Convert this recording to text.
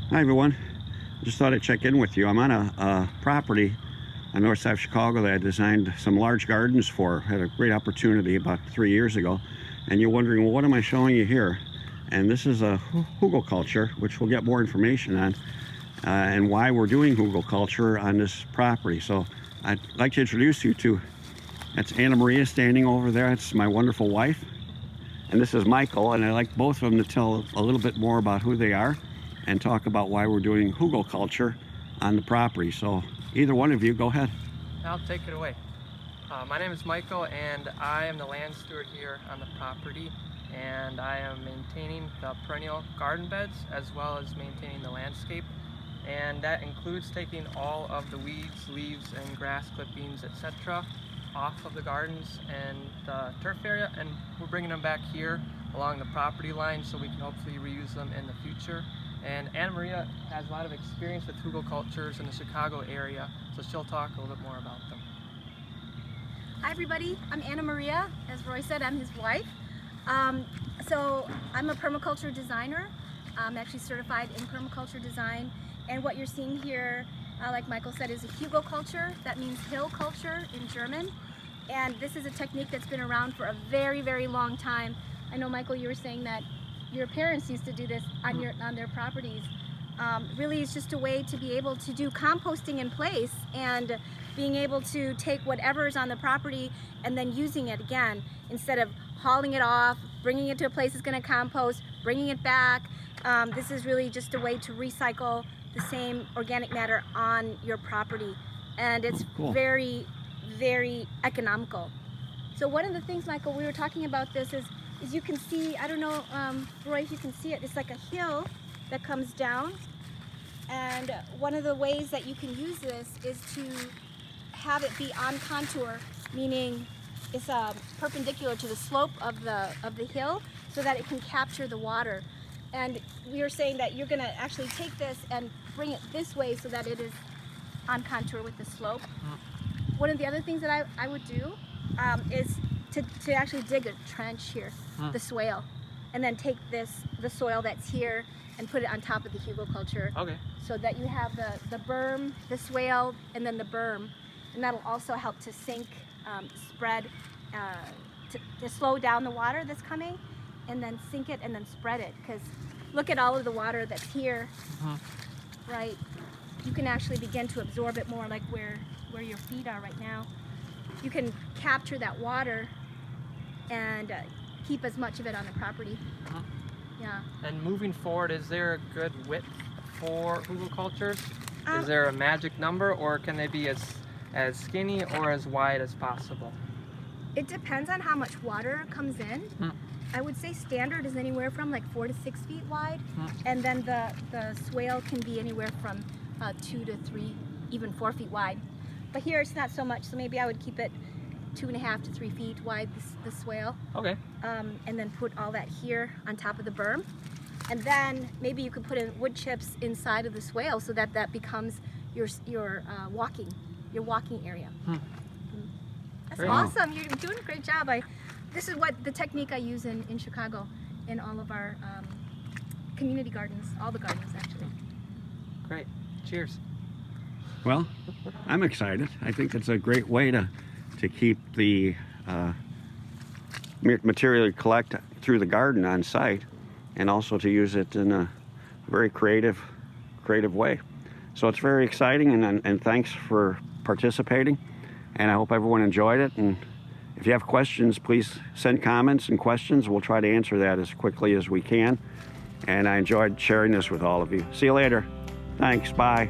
Hi everyone, just thought I'd check in with you. I'm on a property on the north side of Chicago that I designed some large gardens for. Had a great opportunity about 3 years ago, and you're wondering, well, what am I showing you here? And this is a Hügelkultur, which we'll get more information on, and why we're doing Hügelkultur on this property. So I'd like to introduce you to, that's Annamaria standing over there. It's my wonderful wife. And this is Michael, and I'd like both of them to tell a little bit more about who they are and talk about why we're doing Hügelkultur on the property. So either one of you, go ahead. I'll take it away. My name is Michael, and I am the land steward here on the property, and I am maintaining the perennial garden beds as well as maintaining the landscape, and that includes taking all of the weeds, leaves, and grass clippings, etc. off of the gardens and the turf area, and we're bringing them back here along the property line so we can hopefully reuse them in the future. And Annamaria has a lot of experience with Hügelkulturs in the Chicago area, so she'll talk a little bit more about them. Hi everybody, I'm Annamaria. As Roy said, I'm his wife. So I'm a permaculture designer. I'm actually certified in permaculture design, and what you're seeing here, like Michael said, is a Hügelkultur. That means hill culture in German, and this is a technique that's been around for a very, very long time. I know, Michael, you were saying that your parents used to do this on their properties. Really, it's just a way to be able to do composting in place and being able to take whatever is on the property and then using it again instead of hauling it off, bringing it to a place that's going to compost, bringing it back. This is really just a way to recycle the same organic matter on your property, and it's very, very economical. So one of the things, Michael, we were talking about this is you can see, I don't know, Roy, if you can see it, it's like a hill that comes down, and one of the ways that you can use this is to have it be on contour, meaning it's perpendicular to the slope of the hill so that it can capture the water. And we were saying that you're going to actually take this and bring it this way so that it is on contour with the slope. One of the other things that I would do is to actually dig a trench here, the swale, and then take the soil that's here and put it on top of the Hügelkultur. Okay. So that you have the berm, the swale, and then the berm, and that'll also help to sink, spread, to slow down the water that's coming, and then sink it and then spread it. Because look at all of the water that's here, right? You can actually begin to absorb it more, like where your feet are right now. You can capture that water and keep as much of it on the property. Yeah. And moving forward, is there a good width for Hügelkulturs? Is there a magic number, or can they be as skinny or as wide as possible? It depends on how much water comes in. I would say standard is anywhere from like 4 to 6 feet wide, and then the swale can be anywhere from 2 to 3, even 4 feet wide. But here it's not so much, so maybe I would keep it 2.5 to 3 feet wide, the swale. Okay. And then put all that here on top of the berm. And then maybe you could put in wood chips inside of the swale so that that becomes your walking area. That's awesome. You're doing a great job. This is what the technique I use in Chicago in all of our community gardens, all the gardens actually. Great. Cheers. Well, I'm excited. I think it's a great way to keep the material you collect through the garden on site, and also to use it in a very creative way. So it's very exciting, and thanks for participating, and I hope everyone enjoyed it. And if you have questions, please send comments and questions. We'll try to answer that as quickly as we can. And I enjoyed sharing this with all of you. See you later. Thanks. Bye.